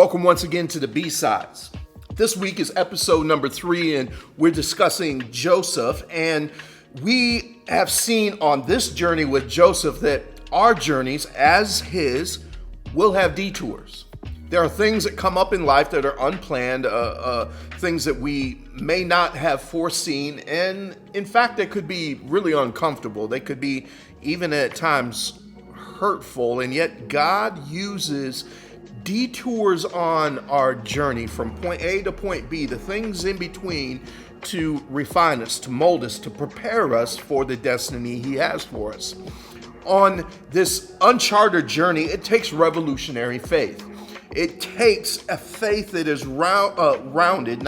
Welcome once again to the B-Sides. This week is episode number 3, and we're discussing Joseph. And we have seen on this journey with Joseph that our journeys, as his, will have detours. There are things that come up in life that are unplanned, things that we may not have foreseen, and in fact, they could be really uncomfortable. They could be even at times hurtful, and yet God uses detours on our journey from point A to point B, the things in between, to refine us, to mold us, to prepare us for the destiny He has for us. On this uncharted journey, it takes revolutionary faith. It takes a faith that is grounded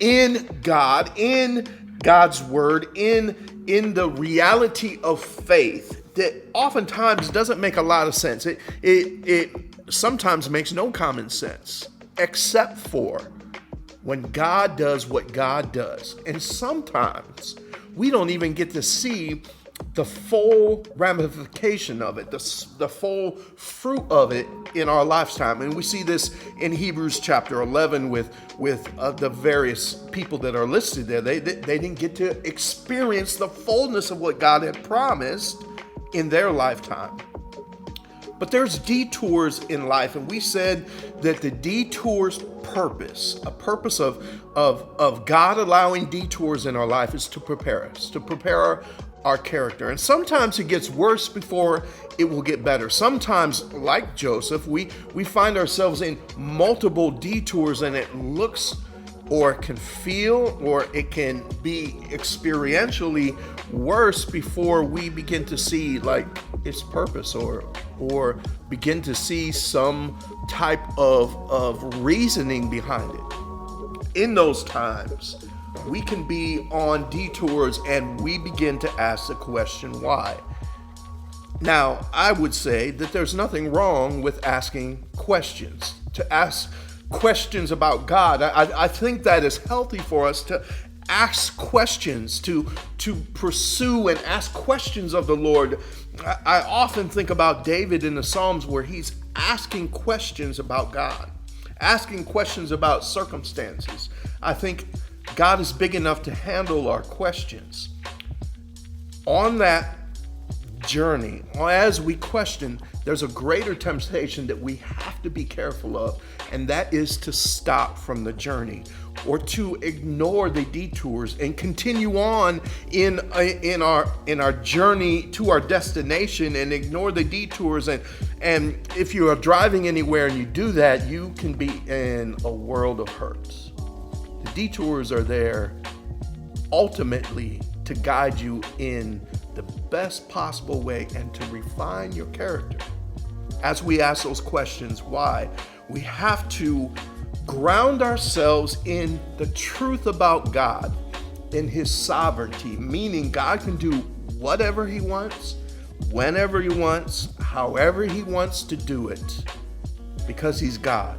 in God, in God's word, in the reality of faith that oftentimes doesn't make a lot of sense. It sometimes makes no common sense, except for when God does what God does. And sometimes we don't even get to see the full ramification of it, the full fruit of it in our lifetime. And we see this in Hebrews chapter 11 with the various people that are listed there. They didn't get to experience the fullness of what God had promised in their lifetime. But there's detours in life, and we said that the detour's purpose, a purpose of God allowing detours in our life, is to prepare us, to prepare our character. And sometimes it gets worse before it will get better. Sometimes, like Joseph, we find ourselves in multiple detours, and it looks or can feel or it can be experientially worse before we begin to see like its purpose or begin to see some type of reasoning behind it. In those times, we can be on detours and we begin to ask the question, why? Now, I would say that there's nothing wrong with asking questions, to ask questions about God. I think that is healthy for us to ask questions, to pursue and ask questions of the Lord. I often think about David in the Psalms where he's asking questions about God, asking questions about circumstances. I think God is big enough to handle our questions. On that journey, as we question, there's a greater temptation that we have to be careful of, and that is to stop from the journey or to ignore the detours and continue on in our journey to our destination and ignore the detours. And if you are driving anywhere and you do that, you can be in a world of hurts. The detours are there ultimately to guide you in the best possible way and to refine your character. As we ask those questions, why? We have to ground ourselves in the truth about God, in His sovereignty, meaning God can do whatever He wants, whenever He wants, however He wants to do it, because He's God.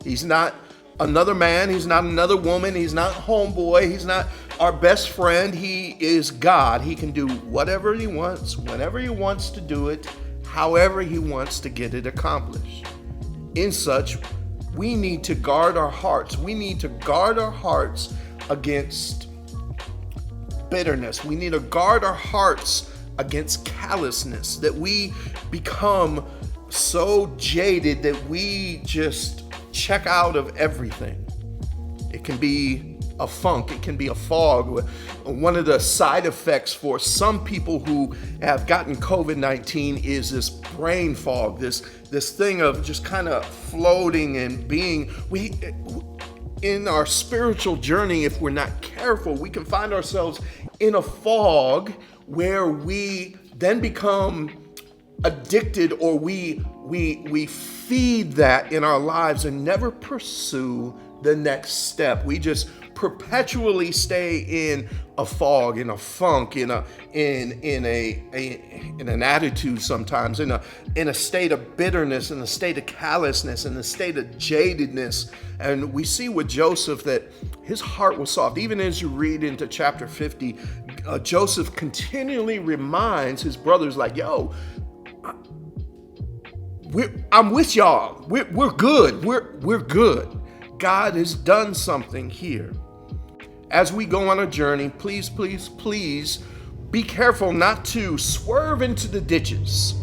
He's not another man, He's not another woman, He's not homeboy, He's not our best friend. He is God. He can do whatever He wants, whenever He wants to do it, however He wants to get it accomplished. In such, we need to guard our hearts. We need to guard our hearts against bitterness. We need to guard our hearts against callousness, that we become so jaded that we just check out of everything. It can be a funk, it can be a fog. One of the side effects for some people who have gotten COVID-19 is this brain fog, this thing of just kind of floating and being, in our spiritual journey, if we're not careful, we can find ourselves in a fog where we then become addicted, or we feed that in our lives and never pursue the next step. We just perpetually stay in a fog, in a funk, in an attitude sometimes, in a state of bitterness, in a state of callousness, in a state of jadedness. And we see with Joseph that his heart was soft. Even as you read into chapter 50, Joseph continually reminds his brothers, like, yo, I'm with y'all. We're good. We're good. God has done something here. As we go on a journey, please, please, please be careful not to swerve into the ditches.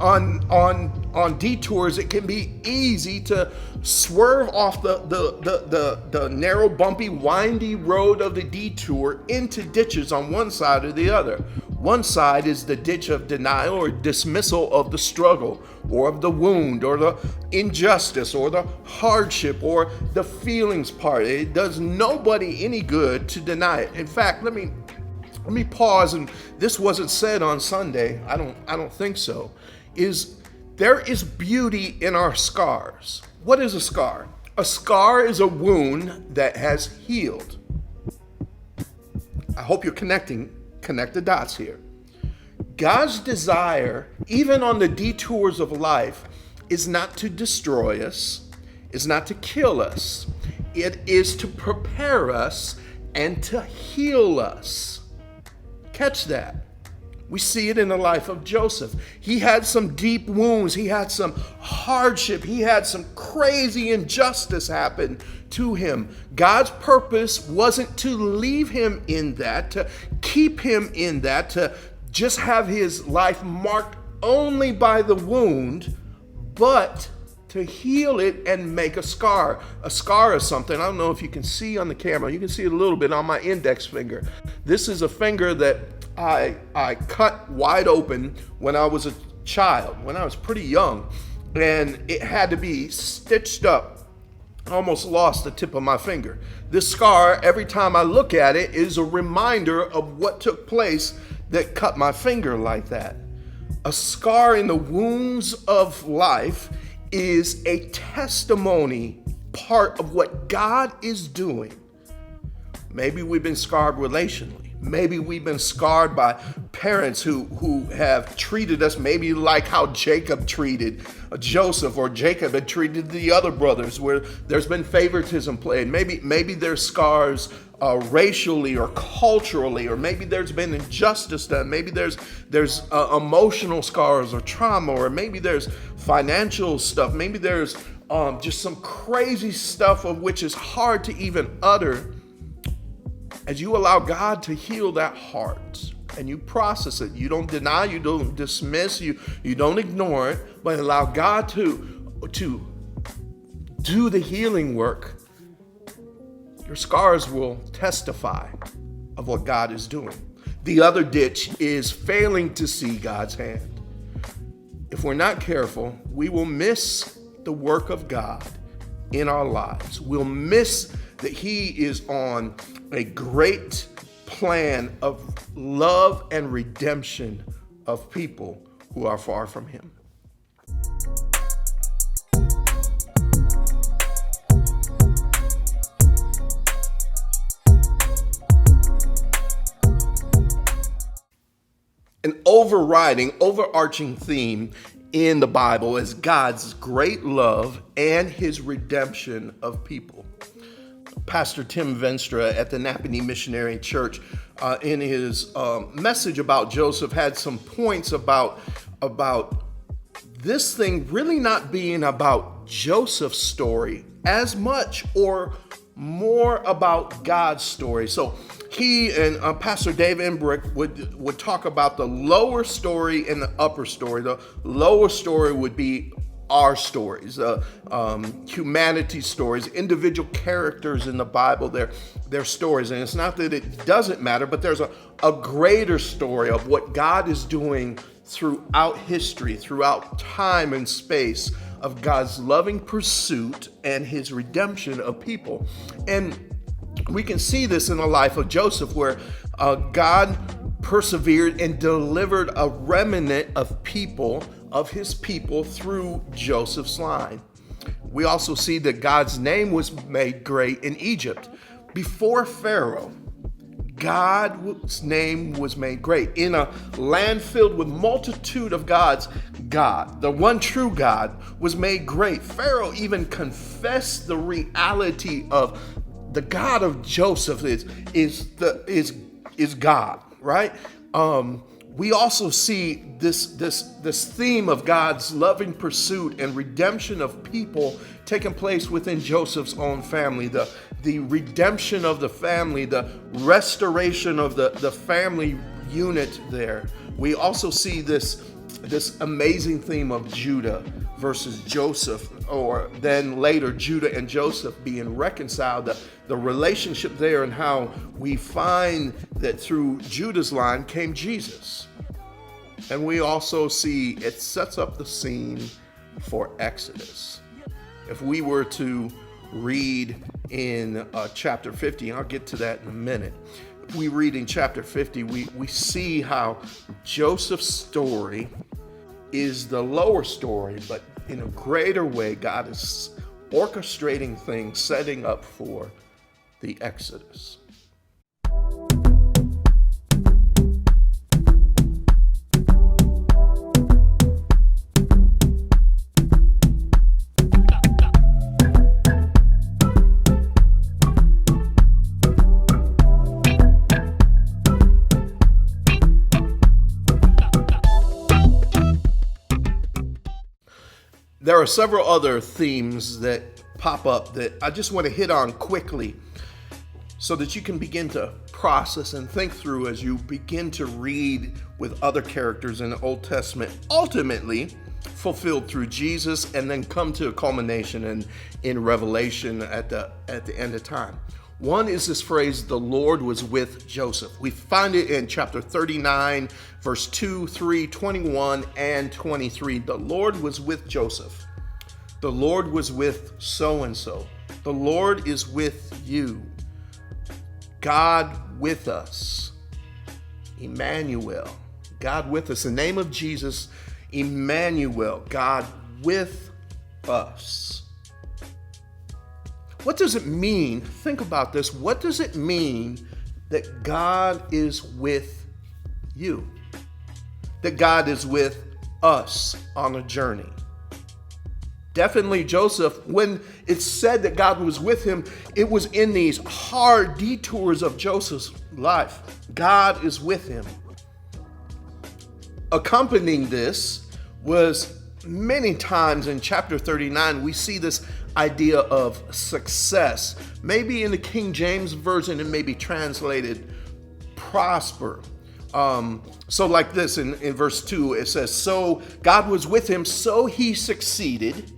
On detours, it can be easy to swerve off the narrow, bumpy, windy road of the detour into ditches on one side or the other. One side is the ditch of denial or dismissal of the struggle or of the wound or the injustice or the hardship or the feelings part. It does nobody any good to deny it. In fact, let me pause, and this wasn't said on Sunday. I don't think so. There is beauty in our scars. What is a scar? A scar is a wound that has healed. I hope you're connect the dots here. God's desire, even on the detours of life, is not to destroy us, is not to kill us. It is to prepare us and to heal us. Catch that. We see it in the life of Joseph. He had some deep wounds. He had some hardship. He had some crazy injustice happen to him. God's purpose wasn't to leave him in that, to keep him in that, to just have his life marked only by the wound, but to heal it and make a scar. A scar is something, I don't know if you can see on the camera, you can see it a little bit on my index finger. This is a finger that I cut wide open when I was a child, when I was pretty young, and it had to be stitched up. I almost lost the tip of my finger. This scar, every time I look at it, is a reminder of what took place that cut my finger like that. A scar in the wounds of life is a testimony, part of what God is doing. Maybe we've been scarred relationally. Maybe we've been scarred by parents who have treated us maybe like how Jacob treated Joseph, or Jacob had treated the other brothers, where there's been favoritism played. Maybe there's scars racially or culturally, or maybe there's been injustice done. Maybe there's emotional scars or trauma, or maybe there's financial stuff. Maybe there's just some crazy stuff of which is hard to even utter. As you allow God to heal that heart and you process it, you don't deny, you don't dismiss, you don't ignore it, but allow God to do the healing work, your scars will testify of what God is doing. The other ditch is failing to see God's hand. If we're not careful, we will miss the work of God in our lives. We'll miss that He is on a great plan of love and redemption of people who are far from Him. An overarching theme in the Bible is God's great love and His redemption of people. Pastor Tim Venstra at the Napanee Missionary Church, in his message about Joseph, had some points about this thing really not being about Joseph's story as much or more about God's story. So he and Pastor Dave Embrick would talk about the lower story and the upper story. The lower story would be our stories, humanity stories, individual characters in the Bible, their stories. And it's not that it doesn't matter, but there's a greater story of what God is doing throughout history, throughout time and space, of God's loving pursuit and His redemption of people. And we can see this in the life of Joseph, where God persevered and delivered a remnant of people, of His people, through Joseph's line. We also see that God's name was made great in Egypt. Before Pharaoh, God's name was made great. In a land filled with multitude of gods, God, the one true God, was made great. Pharaoh even confessed the reality of the God of Joseph is God, right? we also see this theme of God's loving pursuit and redemption of people taking place within Joseph's own family. The redemption of the family, the restoration of the family unit there. We also see this amazing theme of Judah versus Joseph, or then later Judah and Joseph being reconciled, the relationship there, and how we find that through Judah's line came Jesus. And we also see it sets up the scene for Exodus. If we were to read in chapter 50, I'll get to that in a minute. If we read in chapter 50, we see how Joseph's story is the lower story, but in a greater way, God is orchestrating things, setting up for the Exodus. There are several other themes that pop up that I just want to hit on quickly so that you can begin to process and think through as you begin to read with other characters in the Old Testament, ultimately fulfilled through Jesus, and then come to a culmination in Revelation at the end of time. One is this phrase, the Lord was with Joseph. We find it in chapter 39, verse 2, 3, 21, and 23. The Lord was with Joseph. The Lord was with so-and-so. The Lord is with you. God with us. Emmanuel. God with us. The name of Jesus, Emmanuel. God with us. What does it mean? Think about this. What does it mean that God is with you? That God is with us on a journey? Definitely Joseph, when it's said that God was with him, it was in these hard detours of Joseph's life. God is with him. Accompanying this was many times in chapter 39, we see this idea of success. Maybe in the King James Version, it may be translated prosper. So like this in verse 2, it says, so God was with him, so he succeeded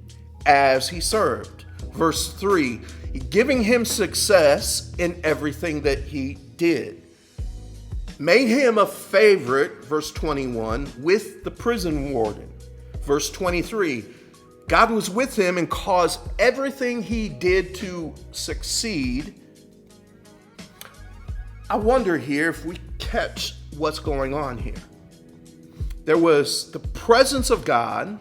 as he served. Verse 3, giving him success in everything that he did. Made him a favorite, verse 21, with the prison warden. Verse 23, God was with him and caused everything he did to succeed. I wonder here if we catch what's going on here. There was the presence of God.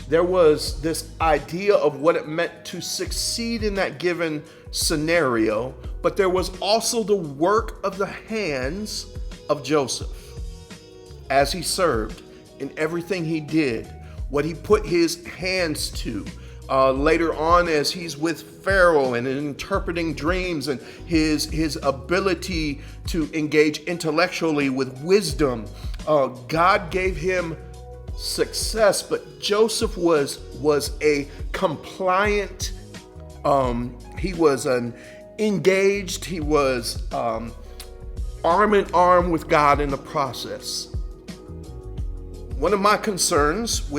There was this idea of what it meant to succeed in that given scenario, but there was also the work of the hands of Joseph as he served in everything he did. What he put his hands to. Later on, as he's with Pharaoh and interpreting dreams, and his ability to engage intellectually with wisdom, God gave him success. But Joseph was a compliant. He was an engaged. He was arm in arm with God in the process. One of my concerns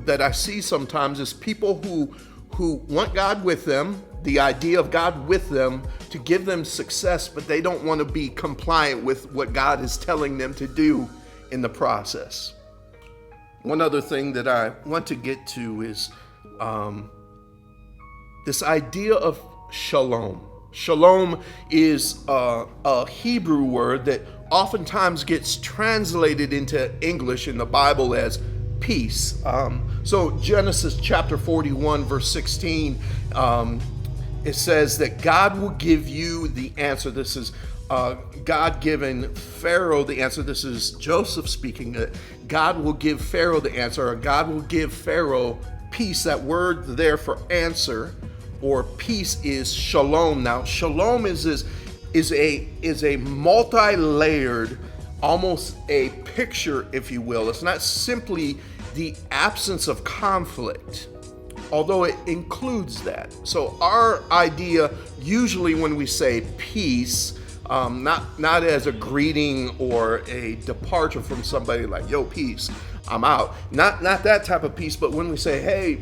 that I see sometimes is people who want God with them, the idea of God with them to give them success, but they don't want to be compliant with what God is telling them to do in the process. One other thing that I want to get to is this idea of shalom. Shalom is a Hebrew word that oftentimes gets translated into English in the Bible as peace. So Genesis chapter 41, verse 16, it says that God will give you the answer. This is God giving Pharaoh the answer. This is Joseph speaking. God will give Pharaoh the answer, or God will give Pharaoh peace. That word there for answer or peace is shalom. Now, shalom is a multi-layered almost a picture, if you will. It's not simply the absence of conflict, although it includes that. So our idea, usually when we say peace, not as a greeting or a departure from somebody like, yo, peace, I'm out. Not that type of peace, but when we say, hey,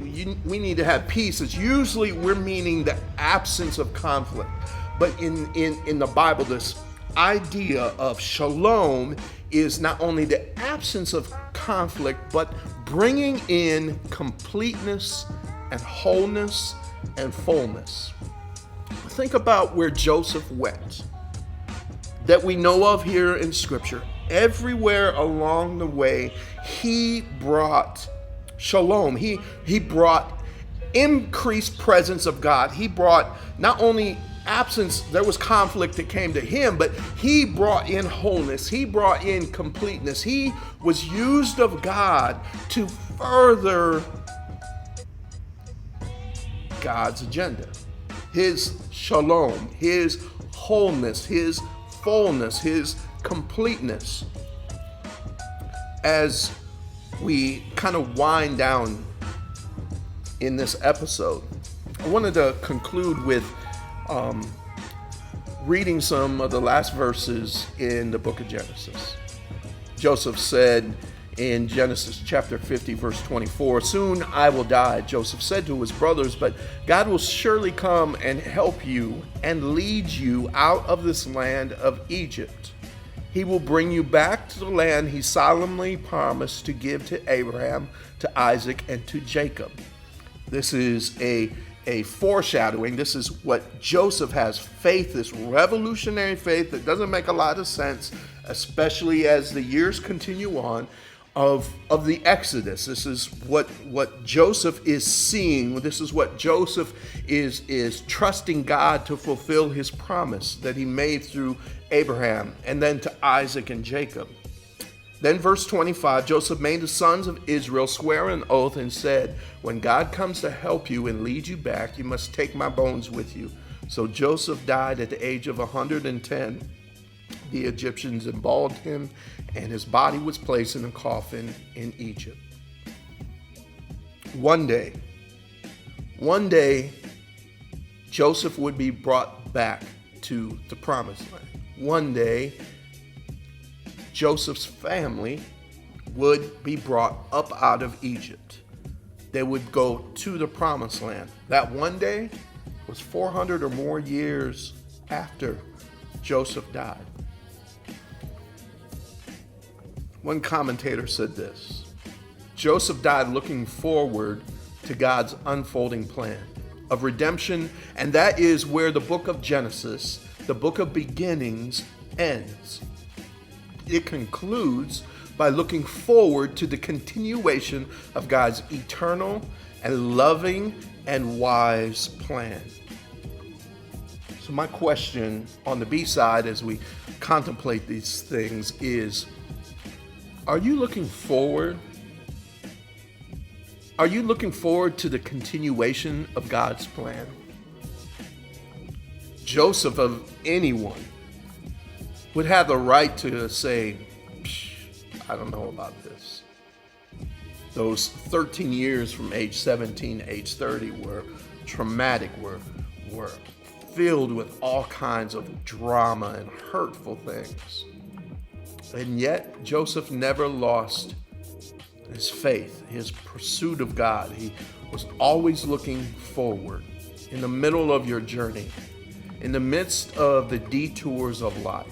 we need to have peace, it's usually we're meaning the absence of conflict. But in the Bible, this idea of shalom is not only the absence of conflict, but bringing in completeness and wholeness and fullness. Think about where Joseph went, that we know of here in Scripture. Everywhere along the way, he brought shalom. He brought increased presence of God. He brought not only absence, there was conflict that came to him, but he brought in wholeness. He brought in completeness. He was used of God to further God's agenda. His shalom, his wholeness, his fullness, his completeness. As we kind of wind down in this episode, I wanted to conclude with reading some of the last verses in the book of Genesis. Joseph said in Genesis chapter 50, verse 24, "Soon I will die," Joseph said to his brothers, "but God will surely come and help you and lead you out of this land of Egypt. He will bring you back to the land he solemnly promised to give to Abraham, to Isaac, and to Jacob." This is a foreshadowing. This is what Joseph has faith, this revolutionary faith that doesn't make a lot of sense, especially as the years continue on, of the Exodus. This is what Joseph is seeing. This is what Joseph is trusting God to fulfill his promise that he made through Abraham and then to Isaac and Jacob. Then verse 25, Joseph made the sons of Israel swear an oath and said, "When God comes to help you and lead you back, you must take my bones with you." So Joseph died at the age of 110. The Egyptians embalmed him, and his body was placed in a coffin in Egypt. One day, Joseph would be brought back to the promised land. One day, Joseph's family would be brought up out of Egypt. They would go to the promised land. That one day was 400 or more years after Joseph died. One commentator said this: Joseph died looking forward to God's unfolding plan of redemption, and that is where the book of Genesis, the book of beginnings, ends. It concludes by looking forward to the continuation of God's eternal and loving and wise plan. So my question on the B side as we contemplate these things is, are you looking forward? Are you looking forward to the continuation of God's plan? Joseph, of anyone, would have the right to say, I don't know about this. Those 13 years from age 17 to age 30 were traumatic, were filled with all kinds of drama and hurtful things. And yet, Joseph never lost his faith, his pursuit of God. He was always looking forward. In the middle of your journey, in the midst of the detours of life,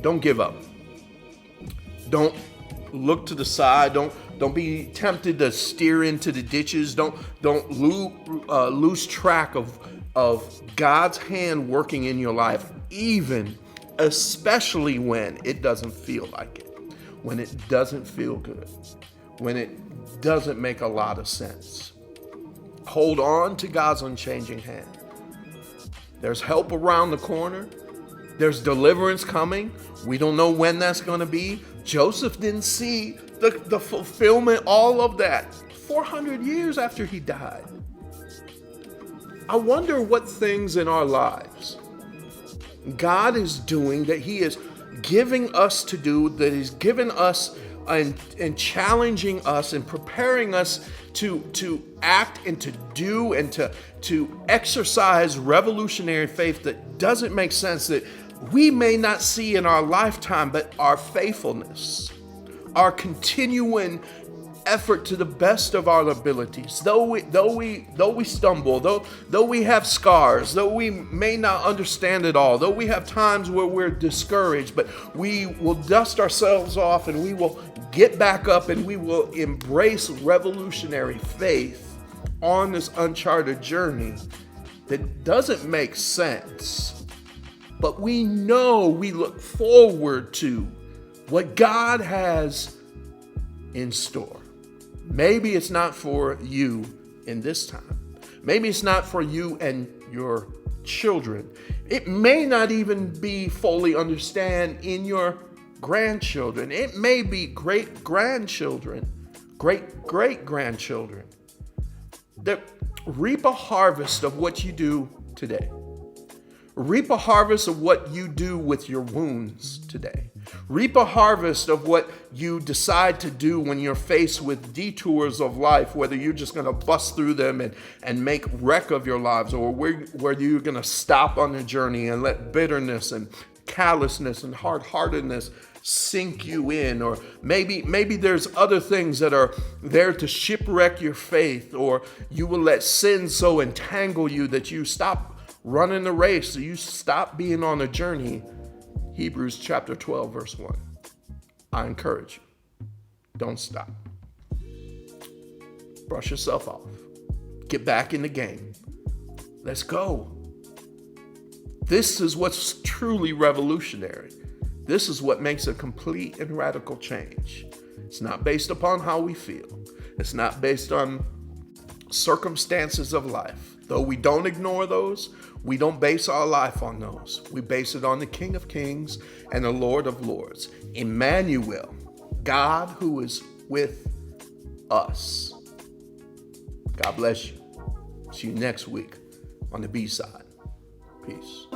don't give up. Don't look to the side. Don't be tempted to steer into the ditches. Don't lose track of God's hand working in your life, especially when it doesn't feel like it, when it doesn't feel good, when it doesn't make a lot of sense. Hold on to God's unchanging hand. There's help around the corner. There's deliverance coming. We don't know when that's going to be. Joseph didn't see the fulfillment, all of that, 400 years after he died. I wonder what things in our lives God is doing that he is giving us to do, that He's given us and challenging us and preparing us to act and to do and to exercise revolutionary faith that doesn't make sense, that we may not see in our lifetime, but our faithfulness, our continuing effort to the best of our abilities, though we stumble, though we have scars, though we may not understand it all, though we have times where we're discouraged, but we will dust ourselves off and we will get back up and we will embrace revolutionary faith on this uncharted journey that doesn't make sense, but we know, we look forward to what God has in store. Maybe it's not for you in this time. Maybe it's not for you and your children. It may not even be fully understand in your grandchildren. It may be great-grandchildren, great-great-grandchildren that reap a harvest of what you do today. Reap a harvest of what you do with your wounds today. Reap a harvest of what you decide to do when you're faced with detours of life, whether you're just going to bust through them and make wreck of your lives, or whether you're going to stop on the journey and let bitterness and callousness and hard-heartedness sink you in, or maybe there's other things that are there to shipwreck your faith, or you will let sin so entangle you that you stop running the race, so you stop being on a journey. Hebrews chapter 12, verse 1. I encourage you, don't stop. Brush yourself off. Get back in the game. Let's go. This is what's truly revolutionary. This is what makes a complete and radical change. It's not based upon how we feel. It's not based on circumstances of life. Though we don't ignore those, we don't base our life on those. We base it on the King of Kings and the Lord of Lords, Emmanuel, God who is with us. God bless you. See you next week on the B-side. Peace.